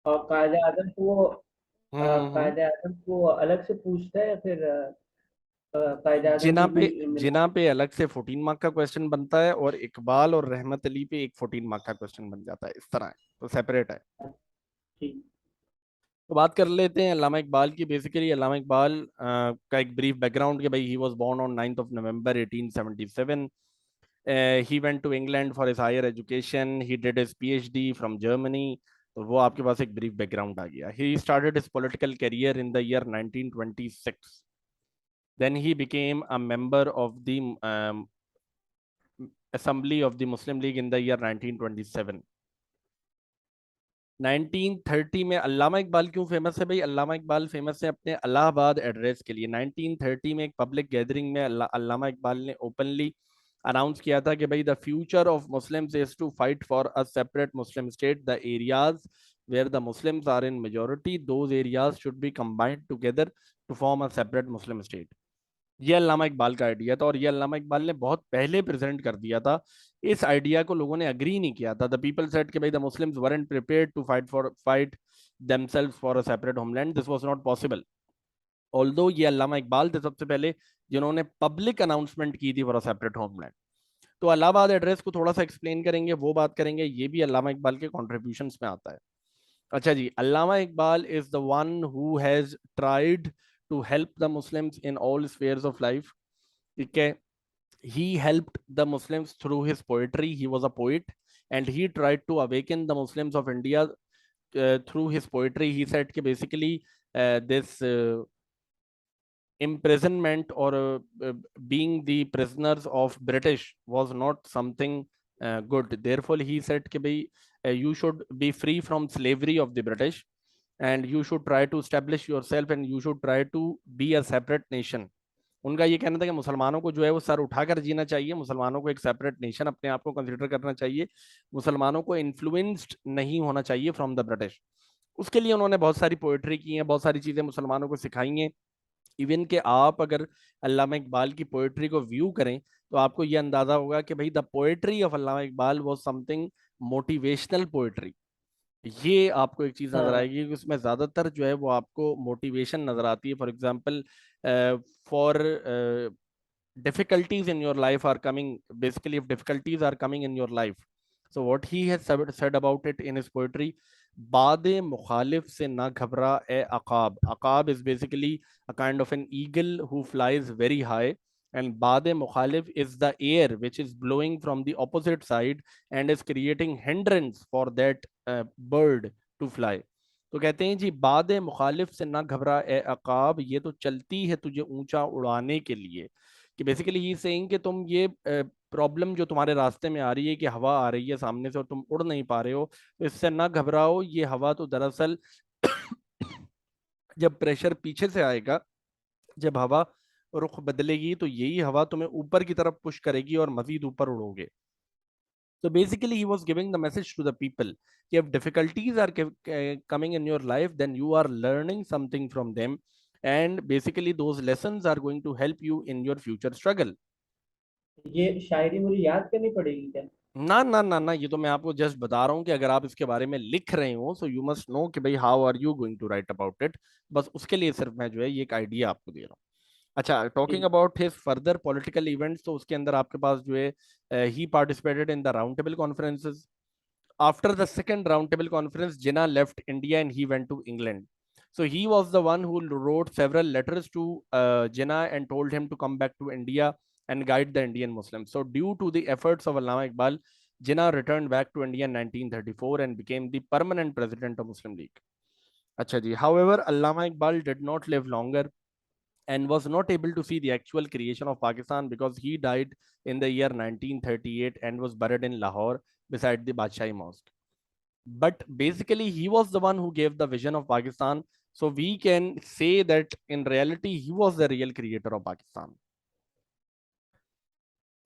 और कायदे आजम को वो हम्म। कायदे आजम को अलग से पूछता है या फिर कायदे आजम जिना को पे भी मिला? जिना पे अलग से 14 मार्क का क्वेश्चन बनता है, और इकबाल और रहमत अली पे एक 14 मार्क का क्वेश्चन बन जाता है, इस तरह है, तो सेपरेट है। ठीक। तो बात कर लेते हैं अल्लामा इकबाल की। बेसिकली अल्लामा इकबाल का एक ब्रीफ बैकग्राउंड कि भाई he was born on 9th of November 1877. He went to England for his higher education. He did his PhD from Germany. तो वो आपके पास एक ब्रीफ बैकग्राउंड आ गया। He started his political career in the year 1926. Then he became a member of the Assembly of the Muslim League in the year 1927. 1930 में अल्लामा इकबाल क्यों famous है भाई? अल्लामा Iqbal famous है अपने इलाहाबाद एड्रेस के लिए। 1930 में एक पब्लिक गैदरिंग में अल्लामा इकबाल ने ओपनली अनाउंस किया था कि भाई the future of Muslims is to fight for a separate Muslim state. The areas where the Muslims are in majority, those areas should be combined together to form a separate Muslim state. ये अल्लामा इकबाल का idea था, और ये अल्लामा इकबाल ने बहुत पहले present कर दिया था। इस आइडिया को लोगों ने अग्री नहीं किया था। द पीपल सेड कि भाई the Muslims weren't prepared to fight themselves for a separate homeland. This was not possible. Although ये अल्लामा इकबाल थे सबसे पहले जिन्होंने पब्लिक अनाउंसमेंट की थी फॉर अ सेपरेट होमलैंड। तो अलाहाबाद एड्रेस को थोड़ा सा एक्सप्लेन करेंगे, वो बात करेंगे, ये भी अल्लामा इकबाल के कॉन्ट्रीब्यूशंस में आता है। अच्छा जी, Allama Iqbal is the one who has tried to help the Muslims in all spheres of life. ठीक है। He helped the Muslims through his poetry. He was a poet, and he tried to awaken the Muslims of India through his poetry. He said that basically this imprisonment or being the prisoners of British was not something good. Therefore, he said that bhai, you should be free from slavery of the British, and you should try to establish yourself, and you should try to be a separate nation. उनका ये कहना था कि मुसलमानों को जो है वो सर उठाकर जीना चाहिए, मुसलमानों को एक सेपरेट नेशन अपने आप को कंसिडर करना चाहिए, मुसलमानों को इन्फ्लुएंस्ड नहीं होना चाहिए फ्रॉम द ब्रिटिश। उसके लिए उन्होंने बहुत सारी पोएट्री की है, बहुत सारी चीजें मुसलमानों को सिखाई हैं। इवन के आप अगर अल्लामा इकबाल की पोएट्री को व्यू करें तो आपको ये अंदाजा होगा कि भाई the poetry of Allama Iqbal was something motivational poetry. ये आपको एक चीज नजर हाँ। आएगी कि उसमें ज्यादातर जो है वो आपको मोटिवेशन नजर आती है। For example, for difficulties in your life are coming, basically if difficulties are coming in your life, so what he has said about it in his poetry: बादे मुखालिफ से ना घबरा ए अकाब. अकाब is basically a kind of an eagle who flies very high, and बादे मुखालिफ is the air which is blowing from the opposite side and is creating hindrance for that bird to fly. तो कहते हैं जी बादे मुखालिफ से ना घबरा ए अकाब, ये तो चलती है तुझे ऊंचा उड़ाने के लिए। कि बेसिकली ही सेइंग कि तुम ये प्रॉब्लम जो तुम्हारे रास्ते में आ रही है कि हवा आ रही है सामने से और तुम उड़ नहीं पा रहे हो, तो इससे ना घबराओ। ये हवा तो दरअसल जब प्रेशर पीछे से आएगा, जब हवा रुख बदलेगी, तो यही हवा तुम्हें ऊपर की तरफ पुश करेगी और मजीद ऊपर उड़ोगे। So basically, he was giving the message to the people. If difficulties are coming in your life, then you are learning something from them. And basically, those lessons are going to help you in your future struggle. ये शायरी मुझे याद करनी पड़ेगी क्या? ना ना ना ना, ये तो मैं आपको जस्ट बता रहा हूँ कि अगर आप इसके बारे में लिख रहे हो, सो यू मस्ट नो कि भाई how are you going to write about it. बस उसके लिए सिर्फ मैं जो है ये एक आइडिया आपको दे रहा हूँ। अच्छा, टॉकिंग ठीक। About his further political events, तो उसके अंदर आपके पास जो है he participated in the round table conferences. After the second roundtable conference, Jinnah left India and he went to England. So he was the one who wrote several letters to Jinnah and told him to come back to India and guide the Indian Muslims. So due to the efforts of Allama Iqbal, Jinnah returned back to India in 1934 and became the permanent president of Muslim League. Acha ji. However, Allama Iqbal did not live longer and was not able to see the actual creation of Pakistan because he died in the year 1938 and was buried in Lahore beside the Badshahi Mosque. But basically, he was the one who gave the vision of Pakistan. So we can say that in reality, he was the real creator of Pakistan.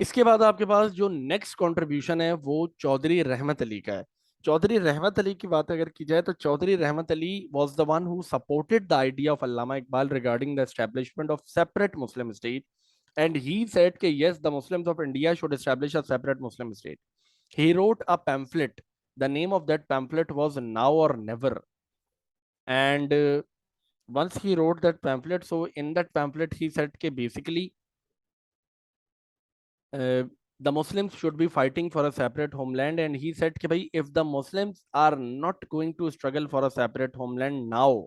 इसके बाद आपके पास जो next contribution है वो चौधरी रहमत अली का है। चौधरी रहमत अली की बात अगर की जाए तो Chaudhry Rahmat Ali was the one who supported the idea of Allama Iqbal regarding the establishment of separate Muslim state, and he said कि yes the Muslims of India should establish a separate Muslim state. He wrote a pamphlet. The name of that pamphlet was Now or Never. And once he wrote that pamphlet, so in that pamphlet he said that basically the Muslims should be fighting for a separate homeland, and he said that if the Muslims are not going to struggle for a separate homeland now,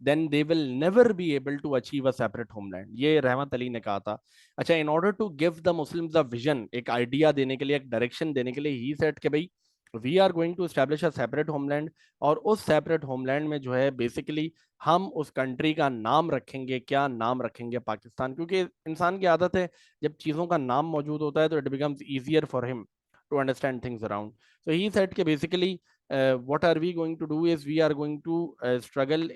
then they will never be able to achieve a separate homeland. ये रहमत अली ने कहा था. अच्छा, in order to give the Muslims a vision, एक idea देने के लिए, एक direction देने के लिए, he said कि भाई we are going to establish a separate homeland, और उस separate homeland में जो है basically हम उस कंट्री का नाम रखेंगे. क्या नाम रखेंगे? पाकिस्तान. क्योंकि इंसान की आदत है जब चीज़ों का नाम मौजूद होता है तो it becomes easier for him to understand things around. So he said कि basically what are we going to do is we are going to struggle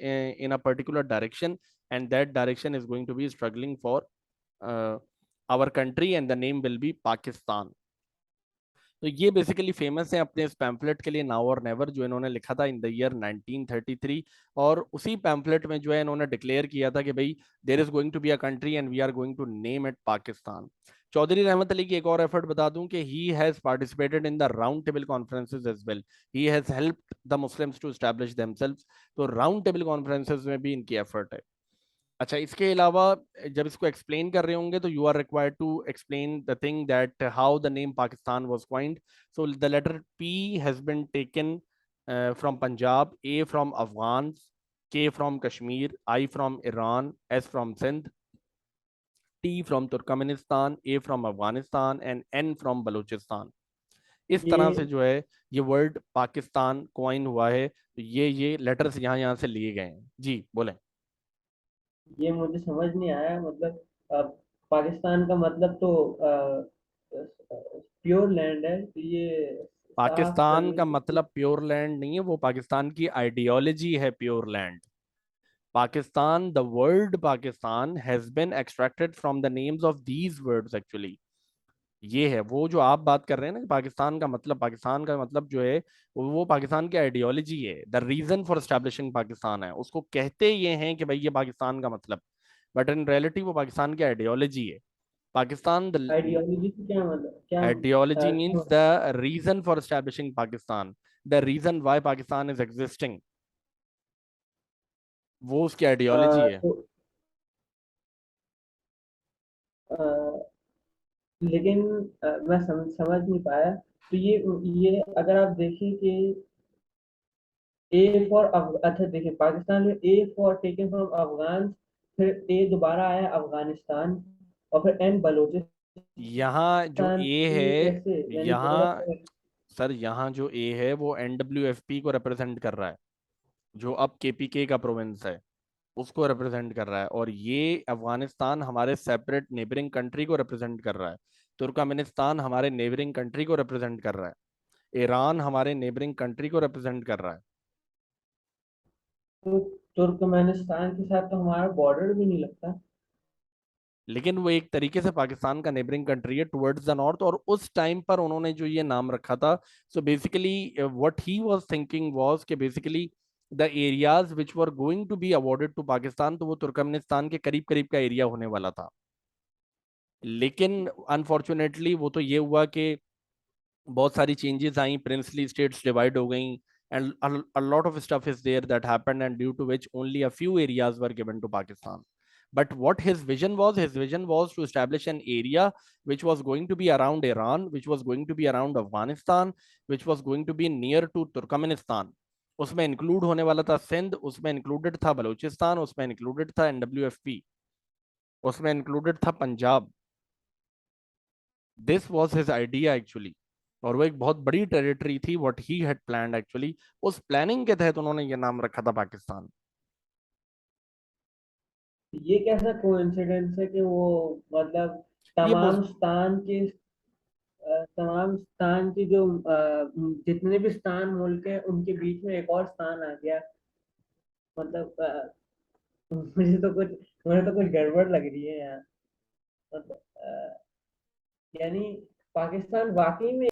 in a particular direction, and that direction is going to be struggling for uh, our country, and the name will be Pakistan. तो ये basically famous है अपने इस pamphlet के लिए, now और never, जो इन्होंने लिखा था इन द ईयर 1933. और उसी पैम्फलेट में जो है इन्होंने डिक्लेयर किया था कि भाई there is going to be a country and we are going to name it Pakistan. Chaudhry Rahmat Ali की एक और एफर्ट बता दूं कि he has participated in the round table conferences as well. He has helped the Muslims to establish themselves. तो round table conferences में भी इनकी एफर्ट है. अच्छा, इसके अलावा जब इसको एक्सप्लेन कर रहे होंगे तो you are required to explain the thing that how the name Pakistan was coined. So the letter P has been taken from Punjab, A from Afghan, K from Kashmir, I from Iran, S from Sindh, T from Turkmenistan, A from Afghanistan and N from Balochistan. इस तरह से ये जो है ये word Pakistan coin हुआ है. तो ये लेटर्स यहाँ यहाँ से लिए गए हैं. जी बोलें. ये मुझे समझ नहीं आया, मतलब अ, पाकिस्तान का मतलब तो प्योर लैंड है, तो ये साफ पाकिस्तान का जमीन। मतलब प्योर लैंड नहीं है, वो पाकिस्तान की आइडियोलॉजी है pure land. Pakistan, the word Pakistan has been extracted from the names of these words actually. ये है वो जो आप बात कर रहे हैं ना कि पाकिस्तान का मतलब जो है वो पाकिस्तान की आइडियोलॉजी है. The reason for establishing Pakistan है, उसको कहते ये हैं कि भाई ये पाकिस्तान का मतलब, बट इन रियलिटी वो पाकिस्तान की आइडियोलॉजी है. पाकिस्तान, द आइडियोलॉजी से क्या मतलब, क्या ideology means क्यों? the reason for establishing Pakistan, the reason why Pakistan is existing, वो उसकी आइडियोलॉजी है. तो अ, लेकिन मैं समझ नहीं पाया, तो ये अगर आप देखें कि ए फॉर अच्छा देखिए, पाकिस्तान में A for taken from Afghan, फिर ए दोबारा आया अफगानिस्तान, और फिर एन बलोचिस्तान। यहाँ जो ए ये कैसे, है, यानी दोनों यहाँ तरफ? सर यहाँ जो ए है वो NWFP को रिप्रेजेंट कर रहा है, जो अब KPK का प्रोविंस है उसको रिप्रेजेंट कर रहा है. और ये अफगानिस्तान हमारे सेपरेट नेबरिंग कंट्री को रिप्रेजेंट कर रहा है. तुर्कमेनिस्तान हमारे नेबरिंग कंट्री को रिप्रेजेंट कर रहा है. ईरान हमारे नेबरिंग कंट्री को रिप्रेजेंट कर रहा है. तो तुर्कमेनिस्तान के साथ तो हमारा बॉर्डर भी नहीं लगता। लेकिन वो एक तरीके से पाकिस्तान का नेबरिंग कंट्री है टुवर्ड्स द नॉर्थ. और उस टाइम पर उन्होंने जो ये नाम रखा था, so basically what he was thinking was कि basically the areas which were going to be awarded to Pakistan, तो वो तुर्कमेनिस्तान के करीब करीब का एरिया होने वाला था. लेकिन अनफॉर्चुनेटली वो तो ये हुआ कि बहुत सारी चेंजेस आई, प्रिंसली स्टेट्स डिवाइड हो गई, and a lot of stuff is there that happened, and due to which only a few areas were given to Pakistan. But what his vision was to establish an area which was going to be around Iran, which was going to be around Afghanistan, which was going to be near to Turkmenistan. उसमें include होने वाला था सिंध, उसमें included था बलूचिस्तान, उसमें included था NWFP, उसमें included था Punjab. This was his idea actually. और वो एक बहुत बड़ी टेरिटरी थी what he had planned actually. उस प्लानिंग के तहत उन्होंने ये नाम रखा था पाकिस्तान. ये कैसा कोइंसिडेंस है कि वो, मतलब ये तमाम स्थान के तमाम स्थान की जो जितने भी स्थान मुल्क है उनके बीच में एक और स्थान आ गया, मतलब मुझे तो कुछ गड़बड़ लग रही है यहाँ, मतलब यानी पाकिस्तान वाकई में।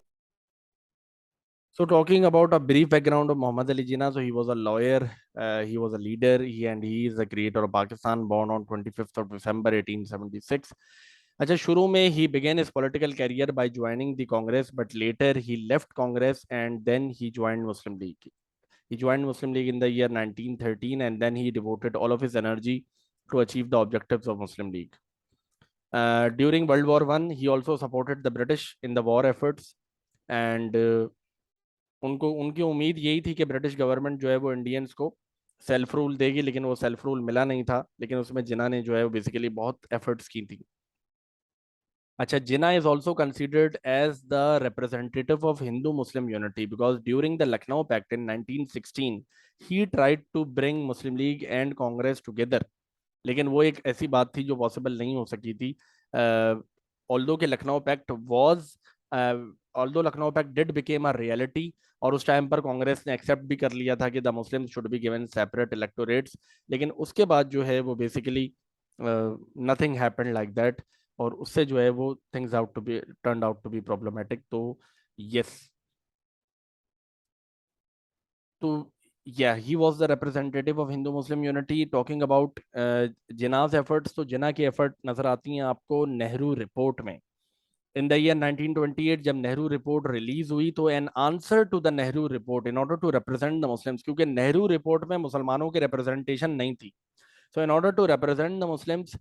So talking about a brief background of Muhammad Ali Jinnah, so he was a lawyer, he was a leader, he is the creator of Pakistan, born on 25th of December 1876. अच्छा, शुरू में he began his political career by joining the Congress, but later he left Congress and then he joined Muslim League. He joined Muslim League in the year 1913 and then he devoted all of his energy to achieve the objectives of Muslim League. During World War I, he also supported the British in the war efforts and उनको उनकी उम्मीद यही थी कि British government जो है वो Indians को सेल्फ रूल देगी, लेकिन वो सेल्फ रूल मिला नहीं था, लेकिन उसमें जिन्ना ने जो है वो बेसिकली बहुत एफर्ट्स की थी। अच्छा, Jinnah is also considered as the representative of Hindu-Muslim unity because during the Lucknow Pact in 1916, he tried to bring Muslim League and Congress together. लेकिन वो एक ऐसी बात थी जो पॉसिबल नहीं हो सकी थी। Although के Lucknow pact was although Lucknow pact did became a reality, और उस टाइम पर कांग्रेस ने एक्सेप्ट भी कर लिया था कि the Muslim should be given separate electorates, लेकिन उसके बाद जो है वो basically nothing happened like that, और उससे जो है वो things out to be turn out to be problematic. तो यस, तो yeah, he was the representative of Hindu Muslim unity. Talking about Jinnah's efforts, तो जिन्ना की एफर्ट नजर आती हैं आपको नेहरू रिपोर्ट में। इन द ईयर 1928 जब नेहरू रिपोर्ट रिलीज हुई, तो an answer to the Nehru report in order to represent the Muslims, क्योंकि नेहरू रिपोर्ट में मुसलमानों की रिप्रेजेंटेशन नहीं थी, so in order to represent the Muslims,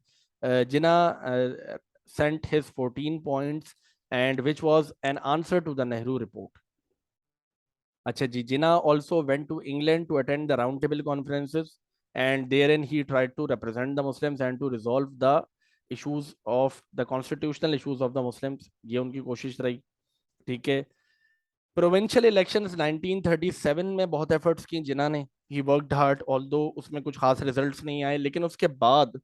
Jinnah sent his 14 points and which was an answer to the Nehru report. अच्छा जी, Jinnah also went to England to attend the round table conferences and therein he tried to represent the Muslims and to resolve the issues of the constitutional issues of the Muslims. ये उनकी कोशिश रही, ठीक है। Provincial elections 1937 में बहुत efforts की जिन्ना ने, ही वर्कड हार्ड, ऑल्दो उसमें कुछ खास रिजल्ट्स नहीं आए, लेकिन उसके बाद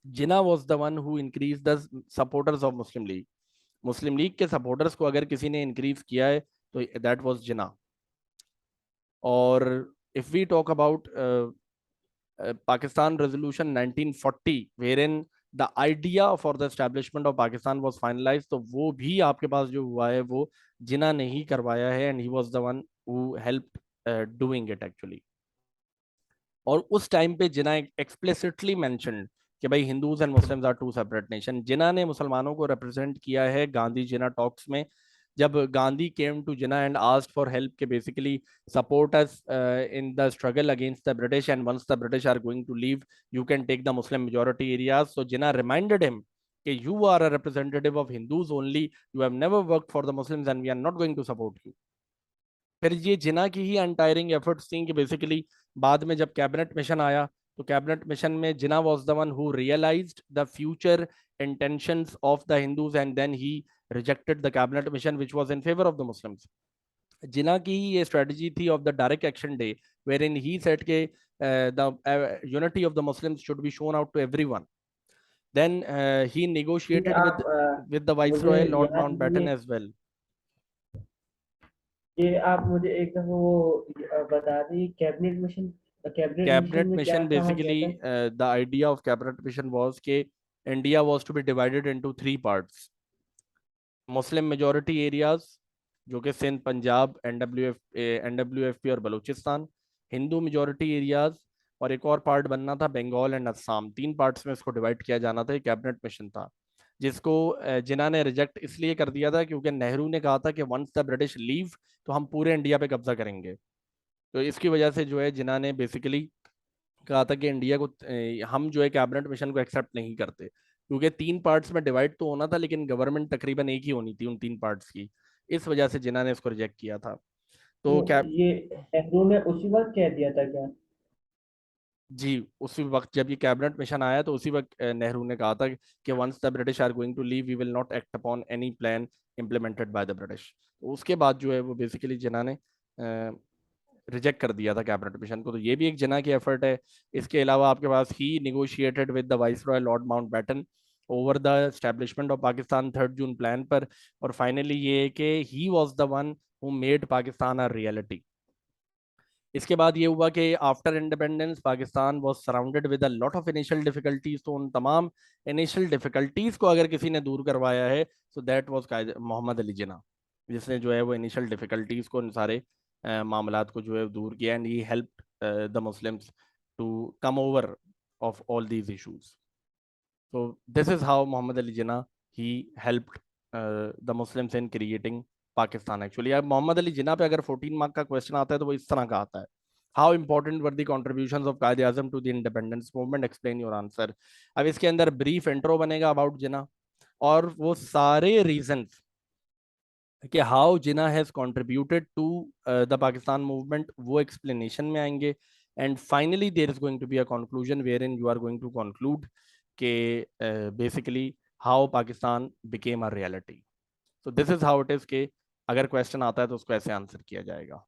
Jinnah was the one who increase the supporters of Muslim League. Muslim League के सपोर्टर्स को अगर किसी ने इंक्रीज किया है तो दैट वाज जिन्ना। और if we talk about Pakistan Resolution 1940 wherein the idea for the establishment of Pakistan was finalized, तो वो भी आपके पास जो हुआ है वो जिन्ना ने ही करवाया है and he was the one who helped doing it actually। और उस टाइम पे जिन्ना एक्सप्लिसिटली मेंशन्ड कि भाई Hindus and Muslims are two separate nation. Jinnah ने मुसलमानों को रिप्रेजेंट किया है गांधी जिन्ना टॉक्स में, जब Gandhi came to Jinnah and asked for help के basically support us in the struggle against the British and once the British are going to leave you can take the Muslim majority areas. So Jinnah reminded him कि you are a representative of Hindus only, you have never worked for the Muslims and we are not going to support you. फिर ये जिन्ना की ही अनटायरिंग efforts थी कि basically बाद में जब cabinet mission आया तो कैबिनेट मिशन में Jinnah was the one who realized the future intentions of the Hindus and then he rejected the cabinet mission which was in favour of the Muslims. Jinnah की he ये strategy थी of the direct action day wherein he said के the unity of the Muslims should be shown out to everyone. Then he ये negotiated आप with the मुझे Viceroy Lord याद नहीं Mountbatten है, as well. ये आप मुझे एक दफा वो बता दी कैबिनेट मिशन Cabinet में क्या mission कहा गया basically था? the idea of cabinet mission was कि India was to be divided into three parts: Muslim majority areas जो कि सिंध, पंजाब, NWFP और बलूचिस्तान, हिंदू मेजोरिटी एरियाज, और एक और पार्ट बनना था बंगाल एंड असम। तीन पार्ट्स में इसको डिवाइड किया जाना था। ये कैबिनेट मिशन था जिसको जिन्ना ने रिजेक्ट इसलिए कर दिया था क्योंकि नेहरू ने कहा था कि वंस द ब्रिटिश लीव तो हम पूरे इंडिया पे कब्जा करेंगे। तो इसकी वजह से जो है जिन्ना ने बेसिकली कहा था कि इंडिया को हम जो है कैबिनेट मिशन को एक्सेप्ट नहीं करते, क्योंकि तीन पार्ट्स में डिवाइड तो होना था लेकिन गवर्नमेंट तकरीबन एक ही होनी थी उन तीन पार्ट्स की। इस वजह से जिन्ना ने इसको रिजेक्ट किया था। तो तो क्या ये नेहरू ने उसी वक्त कह दिया था क्या? जी, उसी वक्त जब ये कैबिनेट मिशन आया तो उसी वक्त नेहरू ने कहा था कि once the British are going to leave we will not act upon any plan implemented by the British. तो उसके बाद जो है वो बेसिकली जिन्ना ने रिजेक्ट कर दिया था कैबिनेट मिशन को। तो ये भी एक जिन्ना की एफर्ट है। इसके अलावा आपके पास he negotiated with the viceroy Lord Mountbatten over the establishment of Pakistan 3 June plan पर, और फाइनली ये कि he was the one who made Pakistan a reality. इसके बाद ये हुआ कि after independence Pakistan was surrounded with a lot of initial difficulties. तो उन तमाम इनिशियल डिफिकल्टीज को अगर किसी ने दूर करवाया है तो दैट वाज मोहम्मद अली जिन्ना, जिसने जो है वो इनिशियल डिफिकल्टीज को, इन सारे मामलात को जो है दूर किया and he helped the Muslims to come over of all these issues. So this is how Muhammad Ali Jinnah he helped the Muslims in creating Pakistan actually? अब मोहम्मद अली जिन्ना पे अगर 14 मार्क का क्वेश्चन आता है तो वो इस तरह का आता है, how important were the contributions of Quaid Azam to the independence movement, explain your answer. अब इसके अंदर ब्रीफ इंट्रो बनेगा अबाउट जिन्ना, और वो सारे रीजंस कि how Jinnah has contributed to the Pakistan movement वो एक्सप्लेनेशन में आएंगे। And finally there is going to be a conclusion wherein you are going to conclude के basically how Pakistan became a reality. तो this is how it is के अगर question आता है तो उसको ऐसे आंसर किया जाएगा।